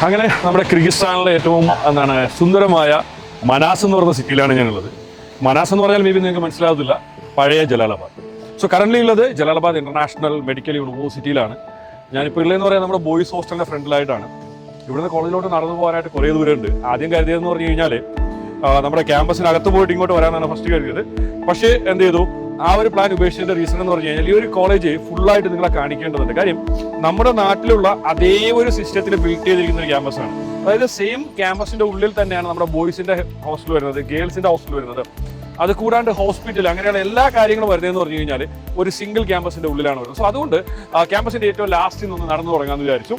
അങ്ങനെ നമ്മുടെ കിർഗിസ്ഥാനിലെ ഏറ്റവും സുന്ദരമായ മനാസ് എന്ന് പറയുന്ന സിറ്റിയിലാണ് ഞാനുള്ളത്. മനാസ് എന്ന് പറഞ്ഞാൽ മേ ബി നിങ്ങൾക്ക് മനസ്സിലാകത്തില്ല, പഴയ ജലാലാബാദ്. സോ കറന്റ് ഉള്ളത് ജലാലാബാദ് ഇന്റർനാഷണൽ മെഡിക്കൽ യൂണിവേഴ്സിറ്റിയിലാണ്. ഞാനിപ്പോൾ ഉള്ളതെന്ന് പറയാൻ നമ്മുടെ ബോയ്സ് ഹോസ്റ്റലിന്റെ ഫ്രണ്ടിലായിട്ടാണ്. ഇവിടുന്ന് കോളേജിലോട്ട് നടന്നു പോകാനായിട്ട് കുറേ ദൂരമുണ്ട്. ആദ്യം കരുതിയതെന്ന് പറഞ്ഞു കഴിഞ്ഞാൽ നമ്മുടെ ക്യാമ്പസിനകത്ത് പോയിട്ട് ഇങ്ങോട്ട് വരാനാണ് ഫസ്റ്റ് കരുതിയത്. പക്ഷേ എന്ത് ചെയ്തു, ആ ഒരു പ്ലാൻ ഉപേക്ഷിച്ചതിന്റെ റീസൺ എന്ന് പറഞ്ഞു കഴിഞ്ഞാൽ ഈ ഒരു കോളേജ് ഫുള്ളായിട്ട് നിങ്ങളെ കാണിക്കേണ്ടതുണ്ട്. കാര്യം നമ്മുടെ നാട്ടിലുള്ള അതേ ഒരു സിസ്റ്റത്തിൽ ബിൽഡ് ചെയ്തിരിക്കുന്ന ഒരു ക്യാമ്പസാണ്. അതായത് സെയിം ക്യാമ്പസിന്റെ ഉള്ളിൽ തന്നെയാണ് നമ്മുടെ ബോയ്സിന്റെ ഹോസ്റ്റൽ വരുന്നത്, ഗേൾസിന്റെ ഹോസ്റ്റൽ വരുന്നത്. അത് കൂടാണ്ട് ഹോസ്പിറ്റൽ, അങ്ങനെയുള്ള എല്ലാ കാര്യങ്ങളും വരുന്നതെന്ന് പറഞ്ഞു കഴിഞ്ഞാൽ ഒരു സിംഗിൾ ക്യാമ്പസിന്റെ ഉള്ളിലാണ് വരുന്നത്. സോ അതുകൊണ്ട് ക്യാമ്പസിന്റെ ഏറ്റവും ലാസ്റ്റിൽ നിന്ന് നടന്നു തുടങ്ങാമെന്ന് വിചാരിച്ചു.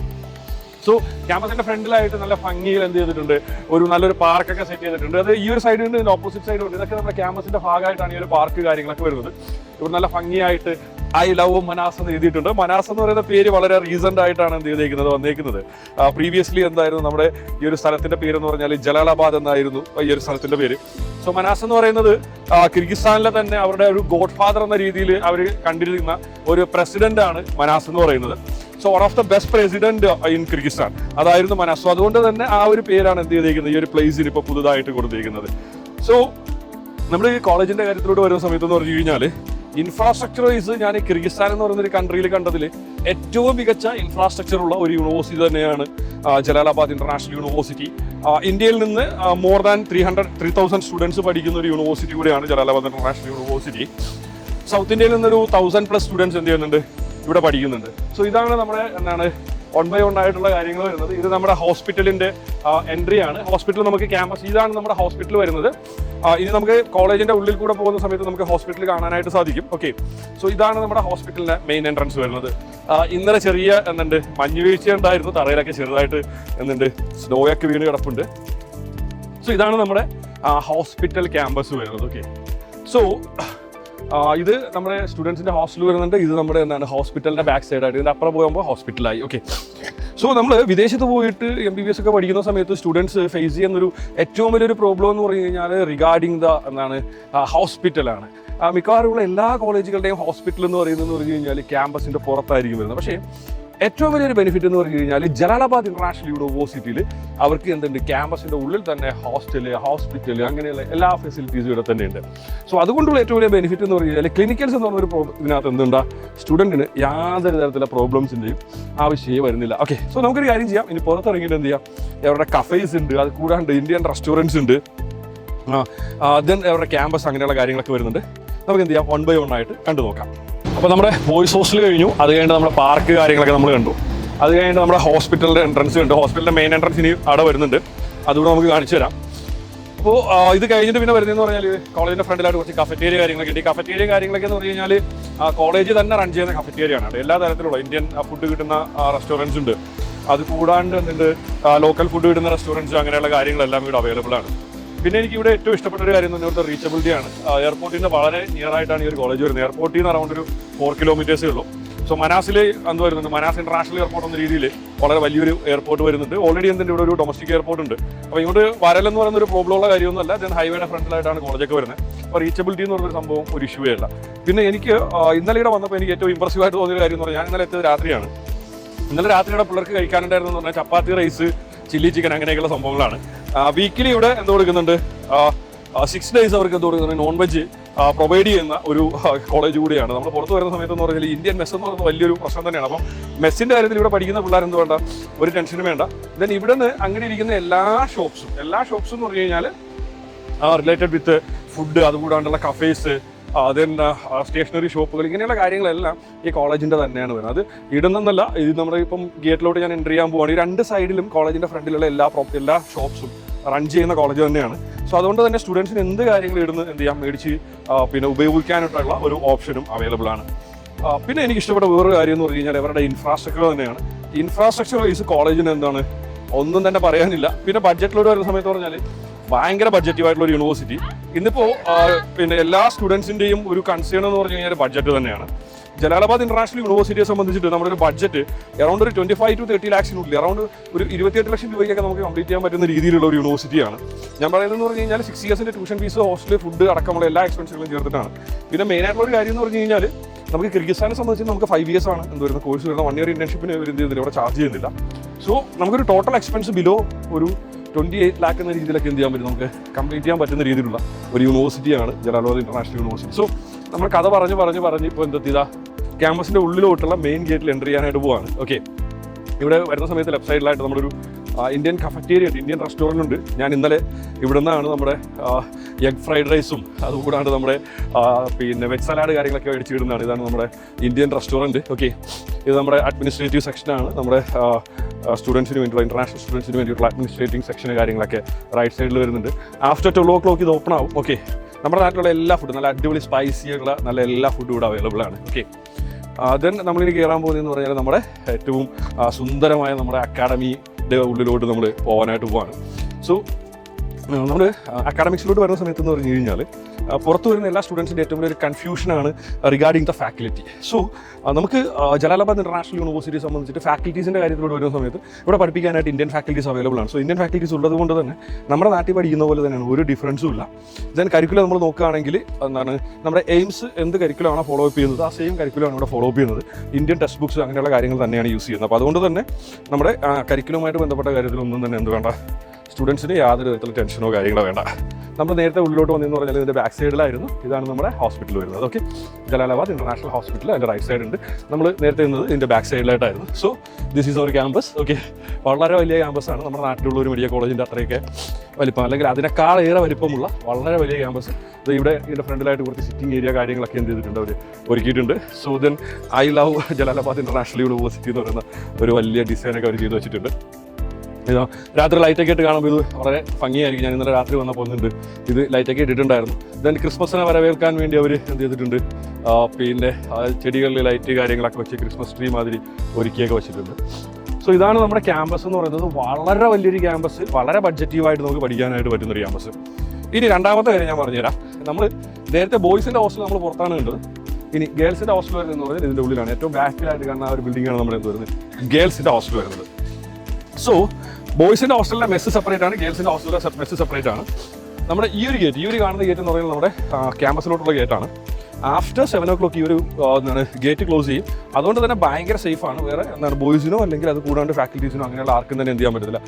സോ ക്യാമ്പസിന്റെ ഫ്രണ്ടിലായിട്ട് നല്ല ഭംഗിയിൽ എന്ത് ചെയ്തിട്ടുണ്ട്, ഒരു നല്ലൊരു പാർക്കൊക്കെ സെറ്റ് ചെയ്തിട്ടുണ്ട്. അത് ഈ ഒരു സൈഡിൽ നിന്ന് ഓപ്പോസിറ്റ് സൈഡ് ഉണ്ട്. ഇതൊക്കെ നമ്മുടെ ക്യാമ്പസിന്റെ ഭാഗമായിട്ടാണ് ഈ ഒരു പാർക്ക് കാര്യങ്ങളൊക്കെ വരുന്നത്. ഇവിടെ നല്ല ഭംഗിയായിട്ട് ഐ ലവ് മനാസ് എന്ന് എഴുതിയിട്ടുണ്ട്. മനാസ് എന്ന് പറയുന്ന പേര് വളരെ റീസെന്റ് ആയിട്ടാണ് എന്ത് വന്നേക്കുന്നത്. പ്രീവിയസ്ലി എന്തായിരുന്നു നമ്മുടെ ഈ ഒരു സ്ഥലത്തിന്റെ പേര് എന്ന് പറഞ്ഞാൽ ജലാലാബാദ് എന്നായിരുന്നു ഈ ഒരു സ്ഥലത്തിന്റെ പേര്. സോ മനാസ് എന്ന് പറയുന്നത് കിർഗിസ്ഥാനിലെ തന്നെ അവരുടെ ഒരു ഗോഡ് ഫാദർ എന്ന രീതിയിൽ അവർ കണ്ടിരുന്ന ഒരു പ്രസിഡന്റ് ആണ് മനാസ് എന്ന് പറയുന്നത്. So one of the best president in Kyrgyzstan അതായിരുന്നു മനാസ്. സോ അതുകൊണ്ട് തന്നെ ആ ഒരു പേരാണ് എന്ത് ചെയ്തിരിക്കുന്നത്, ഈ ഒരു പ്ലേസിന് ഇപ്പോൾ പുതുതായിട്ട് കൊടുത്തിരിക്കുന്നത്. സോ നമ്മൾ ഈ കോളേജിന്റെ കാര്യത്തിലൂടെ വരുന്ന സമയത്ത് എന്ന് പറഞ്ഞു കഴിഞ്ഞാൽ ഇൻഫ്രാസ്ട്രക്ചർ വൈസ് ഞാൻ കിർഗിസ്ഥാൻ എന്ന് പറയുന്ന ഒരു കൺട്രിയിൽ കണ്ടതിൽ ഏറ്റവും മികച്ച ഇൻഫ്രാസ്ട്രക്ചർ ഉള്ള ഒരു യൂണിവേഴ്സിറ്റി തന്നെയാണ് ജലാലാബാദ് ഇന്റർനാഷണൽ യൂണിവേഴ്സിറ്റി. ഇന്ത്യയിൽ നിന്ന് മോർ ദാൻ 3,000 സ്റ്റുഡൻസ് പഠിക്കുന്ന ഒരു യൂണിവേഴ്സിറ്റി കൂടിയാണ് ജലാലാബാദ് ഇന്റർനാഷണൽ യൂണിവേഴ്സിറ്റി. സൗത്ത് ഇന്ത്യയിൽ നിന്നൊരു 1,000+ സ്റ്റുഡൻസ് എന്ത് ചെയ്യുന്നുണ്ട്, ഇവിടെ പഠിക്കുന്നുണ്ട്. സോ ഇതാണ് നമ്മുടെ 1 by 1 ആയിട്ടുള്ള കാര്യങ്ങൾ വരുന്നത്. ഇത് നമ്മുടെ ഹോസ്പിറ്റലിന്റെ എൻട്രി ആണ്. ഹോസ്പിറ്റൽ നമുക്ക് ക്യാമ്പസ്, ഇതാണ് നമ്മുടെ ഹോസ്പിറ്റൽ വരുന്നത്. ഇനി നമുക്ക് കോളേജിന്റെ ഉള്ളിൽ കൂടെ പോകുന്ന സമയത്ത് നമുക്ക് ഹോസ്പിറ്റൽ കാണാനായിട്ട് സാധിക്കും. ഓക്കെ, സോ ഇതാണ് നമ്മുടെ ഹോസ്പിറ്റലിന്റെ മെയിൻ എൻട്രൻസ് വരുന്നത്. ഇന്നലെ ചെറിയ മഞ്ഞ് വീഴ്ച ഉണ്ടായിരുന്നു, തറയിലൊക്കെ ചെറുതായിട്ട് സ്നോയൊക്കെ വീണ് കിടപ്പുണ്ട്. സോ ഇതാണ് നമ്മുടെ ഹോസ്പിറ്റൽ ക്യാമ്പസ് വരുന്നത്. ഓക്കെ, സോ ഇത് നമ്മുടെ സ്റ്റുഡൻസിന്റെ ഹോസ്റ്റൽ വരുന്നുണ്ട്. ഇത് നമ്മുടെ ഹോസ്പിറ്റലിന്റെ ബാക്ക് സൈഡായിട്ട്, ഇതിന്റെ അപ്പുറം പോകുമ്പോൾ ഹോസ്പിറ്റലായി. ഓക്കെ, സോ നമ്മൾ വിദേശത്ത് പോയിട്ട് MBBS ഒക്കെ പഠിക്കുന്ന സമയത്ത് സ്റ്റുഡൻസ് ഫേസ് ചെയ്യുന്നൊരു ഏറ്റവും വലിയൊരു പ്രോബ്ലം എന്ന് പറഞ്ഞു കഴിഞ്ഞാൽ റിഗാർഡിങ് ഹോസ്പിറ്റലാണ്. മിക്കവാറുമുള്ള എല്ലാ കോളേജുകളുടെയും ഹോസ്പിറ്റൽ എന്ന് പറഞ്ഞു കഴിഞ്ഞാൽ ക്യാമ്പസിന്റെ പുറത്തായിരിക്കും വരുന്നത്. പക്ഷേ ഏറ്റവും വലിയൊരു ബെനിഫിറ്റ് എന്ന് പറഞ്ഞു കഴിഞ്ഞാൽ ജലാലാബാദ് ഇന്റർനാഷണൽ യൂണിവേഴ്സിറ്റിയിൽ അവർക്ക് ക്യാമ്പസിന്റെ ഉള്ളിൽ തന്നെ ഹോസ്പിറ്റൽ അങ്ങനെയുള്ള എല്ലാ ഫെസിലിറ്റീസും ഇവിടെ തന്നെ ഉണ്ട്. സോ അതുകൊണ്ടുള്ള ഏറ്റവും വലിയ ബെനിഫിറ്റ് എന്ന് പറഞ്ഞു കഴിഞ്ഞാൽ ക്ലിനിക്കൽസ് എന്ന് പറഞ്ഞൊരു ഇതിനകത്ത് എന്തുണ്ടാ, സ്റ്റുഡൻറ്റിന് യാതൊരു തരത്തിലുള്ള പ്രോബ്ലംസിൻ്റെയും ആവശ്യമേ വരുന്നില്ല. ഓക്കെ, സോ നമുക്കൊരു കാര്യം ചെയ്യാം, ഇനി പുറത്തിറങ്ങിയിട്ട് എന്ത് ചെയ്യാം, അവരുടെ കഫേസ് ഉണ്ട്, അത് കൂടാണ്ട് ഇന്ത്യൻ റെസ്റ്റോറൻറ്റ്സ് ഉണ്ട്, ദെൻ അവരുടെ ക്യാമ്പസ് അങ്ങനെയുള്ള കാര്യങ്ങളൊക്കെ വരുന്നുണ്ട്. നമുക്ക് എന്ത് ചെയ്യാം, 1 by 1 ആയിട്ട് കണ്ടു നോക്കാം. അപ്പോൾ നമ്മുടെ ബോയ്സ് ഹോസ്റ്റൽ കഴിഞ്ഞു, അത് കഴിഞ്ഞിട്ട് നമ്മുടെ പാർക്ക് കാര്യങ്ങളൊക്കെ നമ്മൾ കണ്ടു. അത് കഴിഞ്ഞിട്ട് നമ്മുടെ ഹോസ്പിറ്റലിൻ്റെ എൻട്രൻസ് ഉണ്ട്. ഹോസ്പിറ്റലിൻ്റെ മെയിൻ എൻട്രൻസ് ഇനി അവിടെ വരുന്നുണ്ട്, അതുകൂടെ നമുക്ക് കാണിച്ചു തരാം. അപ്പോൾ ഇത് കഴിഞ്ഞിട്ട് പിന്നെ വരുന്നതെന്ന് പറഞ്ഞാൽ കോളേജിൻ്റെ ഫ്രണ്ടിലായിട്ട് കുറച്ച് കഫറ്റേരിയ കാര്യങ്ങളൊക്കെ ഉണ്ട്. ഈ കഫറ്റേരിയ കാര്യങ്ങളൊക്കെ എന്ന് പറഞ്ഞു കഴിഞ്ഞാൽ കോളേജ് തന്നെ റൺ ചെയ്യുന്ന കഫറ്റേരിയാണ്. എല്ലാ തരത്തിലുള്ള ഇന്ത്യൻ ഫുഡ് കിട്ടുന്ന റെസ്റ്റോറൻറ്റ്സ് ഉണ്ട്. അത് കൂടാണ്ട് ലോക്കൽ ഫുഡ് കിട്ടുന്ന റെസ്റ്റോറൻറ്റ്സ് അങ്ങനെയുള്ള കാര്യങ്ങളെല്ലാം ഇവിടെ അവൈലബിൾ ആണ്. പിന്നെ എനിക്ക് ഇവിടെ ഏറ്റവും ഇഷ്ടപ്പെട്ട ഒരു കാര്യം എന്ന് പറഞ്ഞാൽ റീച്ചബിലിറ്റി ആണ്. എയർപോർട്ടിൽ നിന്ന് വളരെ നിയർ ആയിട്ടാണ് ഈ ഒരു കോളേജ് വരുന്നത്. എയർപോർട്ടിൽ നിന്ന് അറൗണ്ട് ഒരു 4 കിലോമീറ്റേഴ്സേ ഉള്ളൂ. സോ മനാസിൽ വരുന്നുണ്ട്, മനാസ് ഇന്റർനാഷണൽ എയർപോർട്ട് എന്ന രീതിയിൽ വളരെ വലിയൊരു എയർപോർട്ട് വരുന്നുണ്ട്. ഓൾറെഡി ഇവിടെ ഒരു ഡൊമസ്റ്റിക് എയർപോർട്ട് ഉണ്ട്. അപ്പോൾ ഇങ്ങോട്ട് വരലെന്ന് പറയുന്ന ഒരു പ്രോബ്ലം ഉള്ള കാര്യമൊന്നുമല്ല. ദെൻ ഹൈവേയുടെ ഫ്രണ്ടിലായിട്ടാണ് കോളേജൊക്കെ വരുന്നത്. അപ്പോൾ റീച്ചബിലിറ്റി എന്ന് പറഞ്ഞൊരു സംഭവം ഒരു ഇഷ്യൂവേ അല്ല. പിന്നെ എനിക്ക് ഇന്നലെ ഇവിടെ വന്നപ്പോൾ എനിക്ക് ഏറ്റവും ഇമ്പ്രസീവായിട്ട് തോന്നിയൊരു കാര്യം എന്ന് പറഞ്ഞാൽ, ഞാൻ ഇന്നലെ എത്തിയത് രാത്രിയാണ്. ഇന്നലെ രാത്രിയുടെ പിള്ളേർക്ക് കഴിക്കാനുണ്ടായിരുന്നു പറഞ്ഞാൽ ചപ്പാത്തി, റൈസ്, ചില്ലി ചിക്കൻ അങ്ങനെയൊക്കെയുള്ള സംഭവങ്ങളാണ്. വീക്കിലി ഇവിടെ കൊടുക്കുന്നുണ്ട്, 6 days അവർക്ക് കൊടുക്കുന്നുണ്ട് നോൺ വെജ് പ്രൊവൈഡ് ചെയ്യുന്ന ഒരു കോളേജ് കൂടിയാണ്. നമ്മൾ പുറത്ത് വരുന്ന സമയത്ത് എന്ന് പറഞ്ഞാൽ ഇന്ത്യൻ മെസ്സ് എന്ന് പറയുന്നത് വലിയൊരു പ്രശ്നം തന്നെയാണ്. അപ്പം മെസ്സിന്റെ കാര്യത്തിൽ ഇവിടെ പഠിക്കുന്ന പിള്ളേർ എന്ത് വേണ്ട, ഒരു ടെൻഷനും വേണ്ട. ദെൻ ഇവിടെ നിന്ന് അങ്ങനെ ഇരിക്കുന്ന എല്ലാ ഷോപ്സും എന്ന് പറഞ്ഞു കഴിഞ്ഞാൽ റിലേറ്റഡ് വിത്ത് ഫുഡ്, അതുകൂടാണ്ടുള്ള കഫേസ്, ദെൻ സ്റ്റേഷനറി ഷോപ്പുകൾ, ഇങ്ങനെയുള്ള കാര്യങ്ങളെല്ലാം ഈ കോളേജിൻ്റെ തന്നെയാണ് വരുന്നത്. അത് ഇടുന്നല്ല, ഇത് നമ്മുടെ ഇപ്പം ഗേറ്റിലോട്ട് ഞാൻ എൻ്റർ ചെയ്യാൻ പോവുകയാണ്. ഈ 2 സൈഡിലും കോളേജിൻ്റെ ഫ്രണ്ടിലുള്ള എല്ലാ ഷോപ്സും റൺ ചെയ്യുന്ന കോളേജ് തന്നെയാണ്. സോ അതുകൊണ്ട് തന്നെ സ്റ്റുഡൻസിന് എന്ത് കാര്യങ്ങൾ ഇടുന്ന് എന്ത് ചെയ്യാം, മേടിച്ച് പിന്നെ ഉപയോഗിക്കാനായിട്ടുള്ള ഒരു ഓപ്ഷനും അവൈലബിൾ ആണ്. പിന്നെ എനിക്ക് ഇഷ്ടപ്പെട്ട വേറൊരു കാര്യം എന്ന് പറഞ്ഞു കഴിഞ്ഞാൽ അവരുടെ ഇൻഫ്രാസ്ട്രക്ചർ തന്നെയാണ്. ഇൻഫ്രാസ്ട്രക്ചർ വൈസ് കോളേജിന് ഒന്നും തന്നെ പറയാനില്ല. പിന്നെ ബഡ്ജറ്റിലോട്ട് വരുന്ന സമയത്ത് പറഞ്ഞാൽ ഭയങ്കര ബഡ്ജറ്റീവായിട്ടുള്ള ഒരു യൂണിവേഴ്സിറ്റി. ഇന്നിപ്പോൾ പിന്നെ എല്ലാ സ്റ്റുഡൻസിൻ്റെയും ഒരു കൺസേൺ എന്ന് പറഞ്ഞു കഴിഞ്ഞാൽ ബഡ്ജറ്റ് തന്നെയാണ്. ജലാലാബാദ് ഇന്റർനാഷണൽ യൂണിവേഴ്സിറ്റിയെ സംബന്ധിച്ചിട്ട് നമ്മുടെ ഒരു ബഡ്ജറ്റ് അറൗണ്ട് ഒരു 25 to 30 lakhs അറൗണ്ട് ഒരു 28 ലക്ഷം രൂപയ്ക്കൊക്കെ നമുക്ക് കംപ്ലീറ്റ് ചെയ്യാൻ പറ്റുന്ന രീതിയിലുള്ള ഒരു യൂണിവേഴ്സിറ്റിയാണ്. ഞാൻ പറയുന്നത് പറഞ്ഞു കഴിഞ്ഞാൽ 6 years tuition fees, hostel, food അടക്കമുള്ള എല്ലാ എക്സ്പെൻസുകളും ചേർത്തിട്ടാണ്. പിന്നെ മെയിനായിട്ടുള്ള ഒരു കാര്യം എന്ന് പറഞ്ഞു കഴിഞ്ഞാൽ നമുക്ക് കിർഗിസ്ഥാനെ സംബന്ധിച്ച് നമുക്ക് 5 years ആണ് എന്ത് വരുന്നത് കോഴ്സ് വരുന്നത്. 1 year ഇന്റേൺഷിപ്പിന് എന്ത് ചെയ്യുന്നില്ല, ഇവിടെ ചാർജ് ചെയ്യുന്നില്ല. സോ നമുക്കൊരു ടോട്ടൽ എക്സ്പെൻസ് ബിലോ ഒരു 28 lakh എന്ന രീതിയിലൊക്കെ എന്ത് ചെയ്യാൻ പറ്റും, നമുക്ക് കംപ്ലീറ്റ് ചെയ്യാൻ പറ്റുന്ന രീതിയിലുള്ള ഒരു യൂണിവേഴ്സിറ്റിയാണ് ജലാലാബാദ് ഇന്റർനാഷണൽ യൂണിവേഴ്സിറ്റി. സോ നമ്മൾ കഥ പറഞ്ഞ് ഇപ്പോൾ എന്താ ക്യാമ്പസിൻ്റെ ഉള്ളിലോട്ടുള്ള മെയിൻ ഗേറ്റിൽ എൻ്റർ ചെയ്യാനായിട്ട് പോവാണ്. ഓക്കെ, ഇവിടെ വരുന്ന സമയത്ത് ലെഫ്റ്റ് സൈഡിലായിട്ട് നമ്മുടെ ഒരു ഇന്ത്യൻ കഫറ്റേരിയ ഉണ്ട്, ഇന്ത്യൻ റെസ്റ്റോറൻറ്റ് ഉണ്ട്. ഞാൻ ഇന്നലെ ഇവിടെ നിന്നാണ് നമ്മുടെ എഗ് ഫ്രൈഡ് റൈസും അതുകൂടാണ്ട് നമ്മുടെ പിന്നെ വെജ് സലാഡ് കാര്യങ്ങളൊക്കെ മേടിച്ചിടുന്നതാണ്. ഇതാണ് നമ്മുടെ ഇന്ത്യൻ റെസ്റ്റോറൻറ്റ്. ഓക്കെ, ഇത് നമ്മുടെ അഡ്മിനിസ്ട്രേറ്റീവ് സെക്ഷനാണ്. നമ്മുടെ സ്റ്റുഡൻസിന് വേണ്ടിയിട്ടുള്ള ഇൻ്റർനാഷണൽ സ്റ്റുഡൻസിന് വേണ്ടിയിട്ടുള്ള അഡ്മിനിസ്ട്രേറ്റീവ് സെക്ഷൻ കാര്യങ്ങളൊക്കെ റൈറ്റ് സൈഡിൽ വരുന്നുണ്ട്. ആഫ്റ്റർ 12 o'clock ഇത് ഓപ്പൺ ആവും. ഓക്കെ, നമ്മുടെ നാട്ടിലുള്ള എല്ലാ ഫുഡും നല്ല അടിപൊളി സ്പൈസി ആയിട്ടുള്ള നല്ല എല്ലാ ഫുഡും ഇവിടെ അവൈലബിൾ ആണ്. ഓക്കെ, ദെൻ നമ്മളിനി കയറാൻ പോകുന്നതെന്ന് പറഞ്ഞാൽ നമ്മുടെ ഏറ്റവും സുന്ദരമായ നമ്മുടെ അക്കാഡമിയുടെ ഉള്ളിലോട്ട് നമ്മൾ പോകാനായിട്ട് പോവാണ്. സോ നമ്മൾ അക്കാഡമിക്സിലോട്ട് വരുന്ന സമയത്ത് എന്ന് പറഞ്ഞു കഴിഞ്ഞാൽ പുറത്ത് വരുന്ന എല്ലാ സ്റ്റുഡൻസിൻ്റെ ഏറ്റവും വലിയൊരു കൺഫ്യൂഷനാണ് റിഗാർഡിങ് ദ ഫാക്കൽറ്റി. സോ നമുക്ക് ജലാലാബാദ് ഇന്റർനാഷണൽ യൂണിവേഴ്സിറ്റിയെ സംബന്ധിച്ചിട്ട് ഫാക്കൽറ്റീസിൻ്റെ കാര്യത്തിലോട്ട് വരുന്ന സമയത്ത് ഇവിടെ പഠിപ്പിക്കാനായിട്ട് ഇന്ത്യൻ ഫാക്കൽറ്റീസ് അവൈലബിൾ ആണ്. സോ ഇന്ത്യൻ ഫാക്കൽറ്റീസ് ഉള്ളത് കൊണ്ട് തന്നെ നമ്മുടെ നാട്ടിൽ പഠിക്കുന്ന പോലെ തന്നെയാണ്, ഒരു ഡിഫറൻസും ഇല്ല. ദെൻ കരിക്കുലം നമ്മൾ നോക്കുകയാണെങ്കിൽ എന്താണ് നമ്മുടെ എയിംസ് എന്ത് കരിക്കുലമാണ് ഫോളോ അപ്പ് ചെയ്യുന്നത്, ആ സെയിം കരിക്കുലമാണ് ഇവിടെ ഫോളോ അപ്പ് ചെയ്യുന്നത്. ഇന്ത്യൻ ടെക്സ്റ്റ് ബുക്സ് അങ്ങനെയുള്ള കാര്യങ്ങൾ തന്നെയാണ് യൂസ് ചെയ്യുന്നത്. അപ്പോൾ അതുകൊണ്ട് തന്നെ നമ്മുടെ കരിക്കുലവുമായിട്ട് ബന്ധപ്പെട്ട കാര്യത്തിലൊന്നും തന്നെ എന്ത് വേണ്ട, സ്റ്റുഡൻസിന് യാതൊരു തരത്തിലുള്ള ടെൻഷനോ കാര്യങ്ങളോ വേണ്ട. നമ്മൾ നേരത്തെ ഉള്ളിലോട്ട് വന്നതെന്ന് പറഞ്ഞാൽ ഇതിൻ്റെ ബാക്ക് സൈഡിലായിരുന്നു. ഇതാണ് നമ്മുടെ ഹോസ്പിറ്റൽ വരുന്നത്. ഓക്കെ, ജലാലാബാദ് ഇന്റർനാഷണൽ ഹോസ്പിറ്റൽ, അതിൻ്റെ റൈറ്റ് സൈഡ് ഉണ്ട്. നമ്മൾ നേരത്തെ നിന്നത് ഇതിൻ്റെ ബാക്ക് സൈഡിലായിട്ടായിരുന്നു. So this is our campus. Okay, വളരെ വലിയ ക്യാമ്പസാണ്. നമ്മുടെ നാട്ടിലുള്ള ഒരു മെഡിക്കൽ കോളേജിൻ്റെ അത്രയൊക്കെ വലിപ്പം അല്ലെങ്കിൽ അതിനേക്കാളേറെ വലിപ്പമുള്ള വളരെ വലിയ ക്യാമ്പസ്. ഇത് ഇതിൻ്റെ ഫ്രണ്ടിലായിട്ട് കുറച്ച് സിറ്റിംഗ് ഏരിയ കാര്യങ്ങളൊക്കെ എന്ത് ചെയ്തിട്ടുണ്ട്, അവർ ഒരുക്കിയിട്ടുണ്ട്. So then I love Jalalabad international university എന്ന് പറയുന്ന ഒരു വലിയ ഡിസൈനൊക്കെ അവർ ചെയ്ത് വെച്ചിട്ടുണ്ട്. ഇതാ രാത്രി ലൈറ്റൊക്കെ ഇട്ട് കാണുമ്പോൾ ഇത് വളരെ ഭംഗിയായിരിക്കും. ഞാൻ ഇന്നലെ രാത്രി വന്നപ്പോൾ ഒന്നുണ്ട്, ഇത് ലൈറ്റൊക്കെ ഇട്ടിട്ടുണ്ടായിരുന്നു. ദെൻ ക്രിസ്മസിനെ വരവേൽക്കാൻ വേണ്ടി അവർ എന്ത് ചെയ്തിട്ടുണ്ട്, പിന്നെ ചെടികളിൽ ലൈറ്റ് കാര്യങ്ങളൊക്കെ വെച്ച് ക്രിസ്മസ് ട്രീ മാതിരി ഒരുക്കിയൊക്കെ വെച്ചിട്ടുണ്ട്. സോ ഇതാണ് നമ്മുടെ ക്യാമ്പസ് എന്ന് പറയുന്നത്. വളരെ വലിയൊരു ക്യാമ്പസ്, വളരെ ബഡ്ജറ്റീവായിട്ട് നമുക്ക് പഠിക്കാനായിട്ട് പറ്റുന്നൊരു ക്യാമ്പസ്. ഇനി രണ്ടാമത്തെ കാര്യം ഞാൻ പറഞ്ഞുതരാം. നമ്മൾ നേരത്തെ ബോയ്സിൻ്റെ ഹോസ്റ്റൽ നമ്മൾ പുറത്താണ് കണ്ടത്. ഇനി ഗേൾസിൻ്റെ ഹോസ്റ്റൽ വരുന്നത് പറഞ്ഞാൽ ഇതിൻ്റെ ഉള്ളിലാണ്. ഏറ്റവും ബാക്കിലായിട്ട് കാണുന്ന ആ ഒരു ബിൽഡിംഗാണ് നമ്മൾ എന്ത് വരുന്നത്, ഗേൾസിൻ്റെ ഹോസ്റ്റൽ വരുന്നത്. സോ ബോയ്സിൻ്റെ ഹോസ്റ്റലിലെ മെസ്സ് സെപ്പറേറ്റ് ആണ്, ഗേൾസിൻ്റെ ഹോസ്റ്റലിലെ മെസ്സ് സെപ്പറേറ്റ് ആണ്. നമ്മുടെ ഈ ഒരു കാണുന്ന ഗേറ്റ് എന്ന് പറയുന്നത് നമ്മുടെ ക്യാമ്പസിലോട്ടുള്ള ഗേറ്റാണ്. ആഫ്റ്റർ 7 o'clock ഈ ഒരു ഗേറ്റ് ക്ലോസ് ചെയ്യും. അതുകൊണ്ട് തന്നെ ഭയങ്കര സേഫാണ്. വേറെ എന്താണ് ബോയ്സിനോ അല്ലെങ്കിൽ അത് കൂടാണ്ട് ഫാക്കൽറ്റീസിനോ അങ്ങനെയുള്ള ആർക്കും തന്നെ എന്ത് ചെയ്യാൻ പറ്റത്തില്ല.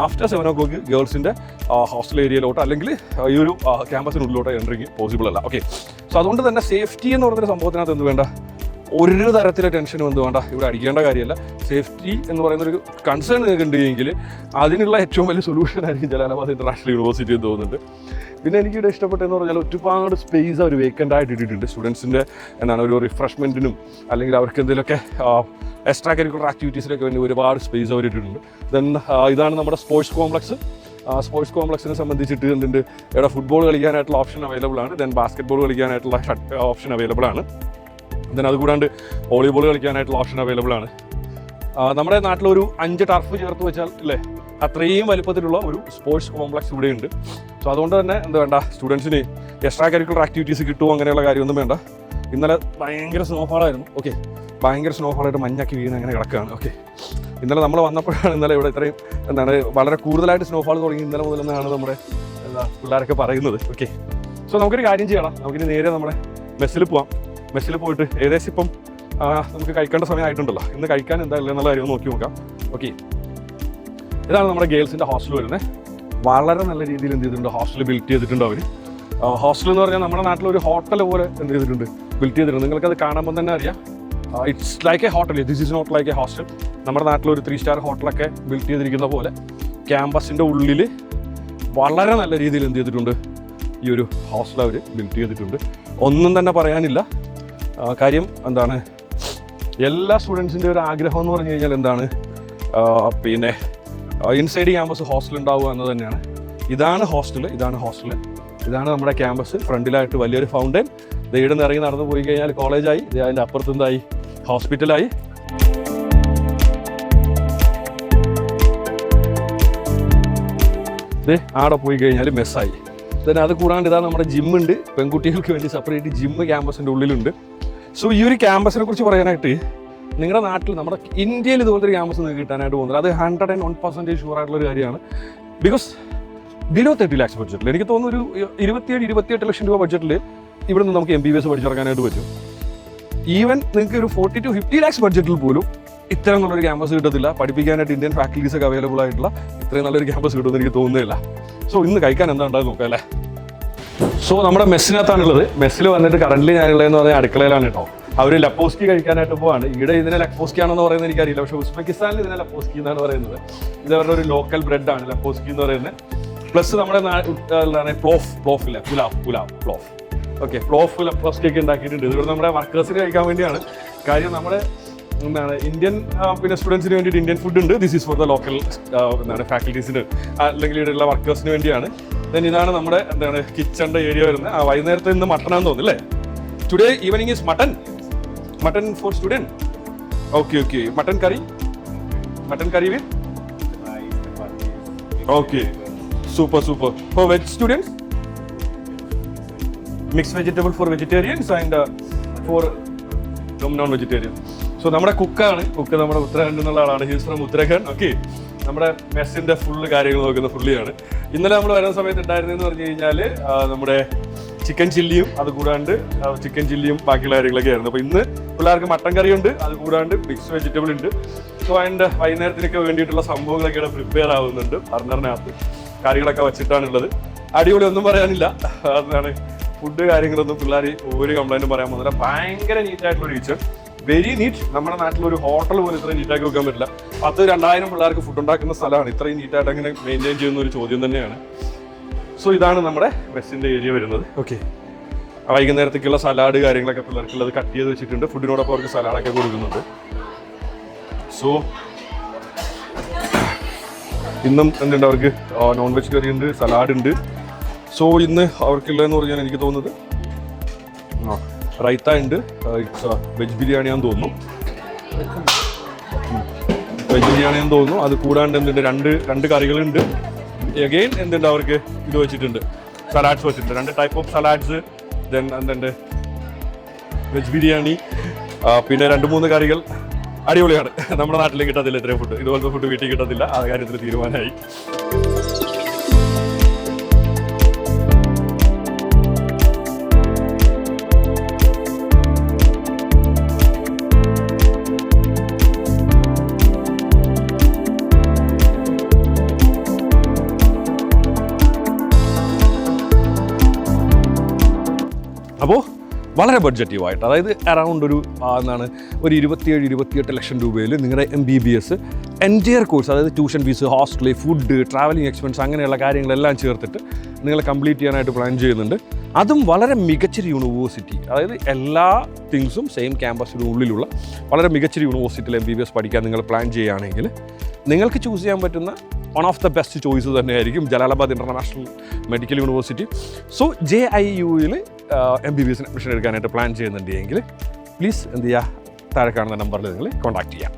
ആഫ്റ്റർ 7 o'clock ഗേൾസിൻ്റെ ഹോസ്റ്റൽ ഏരിയയിലോട്ട് അല്ലെങ്കിൽ ഈ ഒരു ക്യാമ്പസിനുള്ളിലോട്ട് എൻട്രിങ് പോസിബിൾ അല്ല. ഓക്കെ, സോ അതുകൊണ്ട് തന്നെ സേഫ്റ്റി എന്ന് പറയുന്ന സംഭവത്തിനകത്ത് എന്ത് വേണ്ട, ഒരു തരത്തിലെ ടെൻഷനും എന്ത് വേണ്ട, ഇവിടെ അടിക്കേണ്ട കാര്യമല്ല. സേഫ്റ്റി എന്ന് പറയുന്നൊരു കൺസേൺ നിങ്ങൾക്ക് ഉണ്ടെങ്കിൽ അതിനുള്ള ഏറ്റവും വലിയ സൊല്യൂഷൻ ആയിരിക്കും ജലാലാബാദ് ഇന്റർനാഷണൽ യൂണിവേഴ്സിറ്റി എന്ന് തോന്നുന്നുണ്ട്. പിന്നെ എനിക്കിവിടെ ഇഷ്ടപ്പെട്ടതെന്ന് പറഞ്ഞാൽ ഒരുപാട് സ്പേസ് അവർ വേക്കൻ്റ് ആയിട്ട് ഇട്ടിട്ടുണ്ട്. സ്റ്റുഡൻസിൻ്റെ എന്താണ് ഒരു റിഫ്രഷ്മെൻറ്റിനും അല്ലെങ്കിൽ അവർക്ക് എന്തെങ്കിലുമൊക്കെ എക്സ്ട്രാ കരിക്കുലർ ആക്ടിവിറ്റീസിനൊക്കെ വേണ്ടി ഒരുപാട് സ്പേസ് അവർ ഇട്ടിട്ടുണ്ട്. ദെൻ ഇതാണ് നമ്മുടെ സ്പോർട്സ് കോംപ്ലക്സ്. സ്പോർട്സ് കോംപ്ലക്സിനെ സംബന്ധിച്ചിട്ട് എന്തുണ്ട്, ഇവിടെ ഫുട്ബോൾ കളിക്കാനായിട്ടുള്ള ഓപ്ഷൻ അവൈലബിൾ ആണ്. ദെൻ ബാസ്കറ്റ് ബോൾ കളിക്കാനായിട്ടുള്ള ഓപ്ഷൻ അവൈലബിൾ ആണ്. ദെൻ അതുകൂടാണ്ട് വോളിബോൾ കളിക്കാനായിട്ടുള്ള ഓപ്ഷൻ അവൈലബിൾ ആണ്. നമ്മുടെ നാട്ടിലൊരു 5 ടർഫ് ചേർത്ത് വെച്ചാൽ അല്ലേ അത്രയും വലുപ്പത്തിലുള്ള ഒരു സ്പോർട്സ് കോംപ്ലക്സ് ഇവിടെയുണ്ട്. സോ അതുകൊണ്ട് തന്നെ എന്താ വേണ്ട, സ്റ്റുഡൻസിന് എക്സ്ട്രാ കരിക്കുലർ ആക്ടിവിറ്റീസ് കിട്ടുമോ അങ്ങനെയുള്ള കാര്യമൊന്നും വേണ്ട. ഇന്നലെ ഭയങ്കര സ്നോഫാളായിരുന്നു. ഓക്കെ, ഭയങ്കര സ്നോഫാളായിട്ട് മഞ്ഞാക്കി വീണ് അങ്ങനെ കിടക്കുകയാണ്. ഓക്കെ, ഇന്നലെ നമ്മൾ വന്നപ്പോഴാണ് ഇന്നലെ ഇവിടെ ഇത്രയും എന്താണ് വളരെ കൂടുതലായിട്ട് സ്നോഫാൾ തുടങ്ങി ഇന്നലെ മുതലെന്നാണ് നമ്മുടെ പിള്ളേരൊക്കെ പറയുന്നത്. ഓക്കെ, സോ നമുക്കൊരു കാര്യം ചെയ്യണം, നമുക്കിനി നേരെ നമ്മുടെ മെസ്സിൽ പോവാം. മെസ്സിൽ പോയിട്ട് ഏകദേശം ഇപ്പം നമുക്ക് കഴിക്കേണ്ട സമയമായിട്ടുണ്ടല്ലോ, ഇന്ന് കഴിക്കാൻ എന്തായാലും എന്നുള്ള കാര്യം നോക്കി നോക്കാം. ഓക്കെ, ഇതാണ് നമ്മുടെ ഗേൾസിൻ്റെ ഹോസ്റ്റൽ വരുന്നത്. വളരെ നല്ല രീതിയിൽ എന്ത് ചെയ്തിട്ടുണ്ട്, ഹോസ്റ്റൽ ബിൽറ്റ് ചെയ്തിട്ടുണ്ട് അവർ. ഹോസ്റ്റൽ എന്ന് പറഞ്ഞാൽ നമ്മുടെ നാട്ടിലൊരു ഹോട്ടൽ പോലെ എന്ത് ചെയ്തിട്ടുണ്ട്, ബിൽറ്റ് ചെയ്തിട്ടുണ്ട്. നിങ്ങൾക്കത് കാണുമ്പോൾ തന്നെ അറിയാം, it's like a hotel. This is not like a hostel. നമ്മുടെ നാട്ടിലൊരു 3 star ഹോട്ടലൊക്കെ ബിൽറ്റ് ചെയ്തിരിക്കുന്ന പോലെ ക്യാമ്പസിൻ്റെ ഉള്ളിൽ വളരെ നല്ല രീതിയിൽ എന്ത് ചെയ്തിട്ടുണ്ട്, ഈ ഒരു ഹോസ്റ്റൽ അവർ ബിൽറ്റ് ചെയ്തിട്ടുണ്ട്. ഒന്നും തന്നെ പറയാനില്ല. കാര്യം എന്താണ്, എല്ലാ സ്റ്റുഡൻസിൻ്റെ ഒരു ആഗ്രഹം എന്ന് പറഞ്ഞു കഴിഞ്ഞാൽ എന്താണ്, പിന്നെ ഇൻസൈഡ് ക്യാമ്പസ് ഹോസ്റ്റൽ ഉണ്ടാവുക എന്ന് തന്നെയാണ്. ഇതാണ് ഹോസ്റ്റൽ. ഇതാണ് നമ്മുടെ ക്യാമ്പസ്. ഫ്രണ്ടിലായിട്ട് വലിയൊരു ഫൗണ്ടൻ. ഇവിടെ നിന്ന് ഇറങ്ങി നടന്നു പോയി കഴിഞ്ഞാൽ കോളേജായി. അതിൻ്റെ അപ്പുറത്തെന്തായി, ഹോസ്പിറ്റലായി. ആടെ പോയി കഴിഞ്ഞാൽ മെസ്സായി. then അത് കൂടാണ്ട് ഇതാണ് നമ്മുടെ ജിമ്മുണ്ട്, പെൺകുട്ടികൾക്ക് വേണ്ടി സെപ്പറേറ്റ് ജിമ്മ് ക്യാമ്പസിൻ്റെ ഉള്ളിലുണ്ട്. സോ ഈ ഒരു ക്യാമ്പസിനെ കുറിച്ച് പറയാനായിട്ട് നിങ്ങളുടെ നാട്ടിൽ നമ്മുടെ ഇന്ത്യയിൽ ഇതുപോലത്തെ ഒരു ക്യാമ്പസ് നിങ്ങൾക്ക് കിട്ടാനായിട്ട് പോകുന്നത് അത് 101% ഷുവർ ആയിട്ടുള്ളൊരു കാര്യമാണ്. ബിക്കോസ് ബിലോ 30 lakhs ബഡ്ജറ്റിൽ എനിക്ക് തോന്നുന്നു ഒരു 27-28 ലക്ഷം രൂപ ബഡ്ജറ്റിൽ ഇവിടെ നിന്ന് നമുക്ക് MBBS പഠിച്ചിറക്കാനായിട്ട് പറ്റും. ഈവൻ നിങ്ങൾക്ക് ഒരു 40 to 50 lakhs ബഡ്ജറ്റിൽ പോലും ഇത്തരം നല്ലൊരു ക്യാമ്പസ് കിട്ടത്തില്ല. പഠിപ്പിക്കാനായിട്ട് ഇന്ത്യൻ ഫാക്കൽറ്റീസ് ഒക്കെ അവൈലബിൾ ആയിട്ടുള്ള ഇത്രയും നല്ലൊരു ക്യാമ്പസ് കിട്ടുമെന്ന് എനിക്ക് തോന്നുന്നില്ല. സോ ഇന്ന് കഴിക്കാൻ എന്താ ഉണ്ടാകും നോക്കാം അല്ലേ. സോ നമ്മുടെ മെസ്സിനകത്താണുള്ളത്. മെസ്സിൽ വന്നിട്ട് കറന്റ് ഞാനുള്ളതെന്ന് പറഞ്ഞാൽ അടുക്കളയിലാണ് കേട്ടോ. അവർ ലപ്പോസ്കി കഴിക്കാനായിട്ട് പോവാണ്. ഇവിടെ ഇതിനെ ലപ്പോസ്കി ആണെന്ന് പറയുന്നത് എനിക്കറിയില്ല, പക്ഷേ ഉസ്ബെക്കിസ്ഥാനിൽ ഇതിനെ ലപ്പോസ്കി എന്നാണ് പറയുന്നത്. ഇത് അവരുടെ ഒരു ലോക്കൽ ബ്രെഡാണ് ലപ്പോസ്കി എന്ന് പറയുന്നത്. പ്ലസ് നമ്മുടെ പ്ലോഫ് ഇല്ല, പ്ലോഫ്. ഓക്കെ, പ്ലോഫ് ലപ്പോസ്കി ഒക്കെ ഉണ്ടാക്കിയിട്ടുണ്ട്. ഇതുകൊണ്ട് നമ്മുടെ വർക്കേഴ്സിന് കഴിക്കാൻ വേണ്ടിയാണ്. കാര്യം നമ്മുടെ ഇന്ത്യൻ പിന്നെ സ്റ്റുഡൻസിന് വേണ്ടിയിട്ട് ഇന്ത്യൻ ഫുഡ് ഉണ്ട്. This is for the local ഫാക്കൽറ്റീസിന് അല്ലെങ്കിൽ ഇവിടെയുള്ള വർക്കേഴ്സിന് വേണ്ടിയാണ്. ദെൻ ഇതാണ് നമ്മുടെ കിച്ചണിൻ്റെ ഏരിയ വരുന്നത്. വൈകുന്നേരത്തെ ഇന്ന് മട്ടനാന്ന് തോന്നുന്നു അല്ലേ. Today evening is mutton for student. Okay, mutton curry with okay, super. For veg students mix vegetable for vegetarians and for non vegetarian. So നമ്മുടെ കുക്ക് നമ്മുടെ ഉത്തരാഖണ്ഡ് എന്നുള്ള ആളാണ്. He's from Uttarakhand. ഓക്കെ, നമ്മുടെ മെസ്സിന്റെ ഫുള്ള് കാര്യങ്ങൾ നോക്കുന്ന പുള്ളിയാണ്. ഇന്നലെ നമ്മൾ വരുന്ന സമയത്ത് ഉണ്ടായിരുന്നതെന്ന് പറഞ്ഞു കഴിഞ്ഞാൽ നമ്മുടെ ചിക്കൻ ചില്ലിയും അത് കൂടാണ്ട് ബാക്കിയുള്ള കാര്യങ്ങളൊക്കെ ആയിരുന്നു. അപ്പോൾ ഇന്ന് പിള്ളേർക്ക് മട്ടൻ കറിയുണ്ട്, അത് കൂടാണ്ട് മിക്സ് വെജിറ്റബിൾ ഉണ്ട്. സോ അതിൻ്റെ വൈകുന്നേരത്തിനൊക്കെ വേണ്ടിയിട്ടുള്ള സംഭവങ്ങളൊക്കെ ഇവിടെ പ്രിപ്പയർ ആവുന്നുണ്ട്. ബർണറിനകത്ത് കറികളൊക്കെ വെച്ചിട്ടാണുള്ളത്. അടിപൊളി, ഒന്നും പറയാനില്ല. അതാണ് ഫുഡ് കാര്യങ്ങളൊന്നും പിള്ളേർ ഒരു കംപ്ലൈൻറ്റും പറയാൻ പോകുന്നില്ല. ഭയങ്കര നീറ്റായിട്ടുള്ള കിച്ചൺ, വെരി നീറ്റ്. നമ്മുടെ നാട്ടിലൊരു ഹോട്ടൽ പോലും ഇത്രയും നീറ്റാക്കി വെക്കാൻ പറ്റില്ല. 10,000-2,000 പിള്ളേർക്ക് ഫുഡ് ഉണ്ടാക്കുന്ന സ്ഥലമാണ്. ഇത്രയും നീറ്റായിട്ട് അങ്ങനെ മെയിൻറ്റെയിൻ ചെയ്യുന്ന ഒരു ചോദ്യം തന്നെയാണ്. സോ ഇതാണ് നമ്മുടെ മെസ്സിൻ്റെ ഏരിയ വരുന്നത്. ഓക്കെ, വൈകുന്നേരത്തേക്കുള്ള സലാഡ് കാര്യങ്ങളൊക്കെ പിള്ളേർക്കുള്ളത് കട്ട് ചെയ്ത് വെച്ചിട്ടുണ്ട്. ഫുഡിനോടൊപ്പം അവർക്ക് സലാഡൊക്കെ കൊടുക്കുന്നുണ്ട്. സോ ഇന്നും എന്തുണ്ട്, അവർക്ക് നോൺ വെജ് കറി ഉണ്ട്, സലാഡ് ഉണ്ട്. സോ ഇന്ന് അവർക്കുള്ളതെന്ന് പറഞ്ഞാൽ എനിക്ക് തോന്നുന്നത് റൈത്ത ഉണ്ട്, വെജ് ബിരിയാണിയാന്ന് തോന്നുന്നു. അത് കൂടാണ്ട് എന്തുണ്ട്, രണ്ട് കറികളുണ്ട്. എഗെയിൻ എന്തുണ്ട്, അവർക്ക് ഇത് വെച്ചിട്ടുണ്ട്, സലാഡ്സ് വെച്ചിട്ടുണ്ട്. 2 ടൈപ്പ് ഓഫ് സലാഡ്സ്. ദെൻ എന്തുണ്ട്, വെജ് ബിരിയാണി, പിന്നെ 2-3 കറികൾ. അടിപൊളിയാണ്. നമ്മുടെ നാട്ടിലേക്ക് കിട്ടത്തില്ല ഇത്രയും ഫുഡ്. ഇതുപോലത്തെ ഫുഡ് വീട്ടിൽ കിട്ടത്തില്ല. ആ കാര്യത്തിൽ തീരുമാനമായി. അപ്പോൾ വളരെ ബഡ്ജറ്റീവായിട്ട്, അതായത് അറൗണ്ട് ഒരു 27-28 ലക്ഷം രൂപയിൽ നിങ്ങളുടെ MBBS എൻറ്റയർ കോഴ്സ്, അതായത് tuition fees, hostel, food, travelling expense, അങ്ങനെയുള്ള കാര്യങ്ങളെല്ലാം ചേർത്തിട്ട് നിങ്ങൾ കംപ്ലീറ്റ് ചെയ്യാനായിട്ട് പ്ലാൻ ചെയ്യുന്നുണ്ട്. അതും വളരെ മികച്ചൊരു യൂണിവേഴ്സിറ്റി, അതായത് എല്ലാ തിങ്സും സെയിം ക്യാമ്പസിനുള്ളിലുള്ള വളരെ മികച്ചൊരു യൂണിവേഴ്സിറ്റിയിൽ MBBS പഠിക്കാൻ നിങ്ങൾ പ്ലാൻ ചെയ്യുകയാണെങ്കിൽ നിങ്ങൾക്ക് ചൂസ് ചെയ്യാൻ പറ്റുന്ന one of the best choice തന്നെയായിരിക്കും Jalalabad international medical university. So JIUയിൽ MBBSന് അഡ്മിഷൻ എടുക്കാനായിട്ട് പ്ലാൻ ചെയ്യുന്നുണ്ടെങ്കിൽ പ്ലീസ് എന്ത് ചെയ്യുക, താഴെ കാണുന്ന നമ്പറിൽ നിങ്ങൾ കോൺടാക്ട് ചെയ്യാം.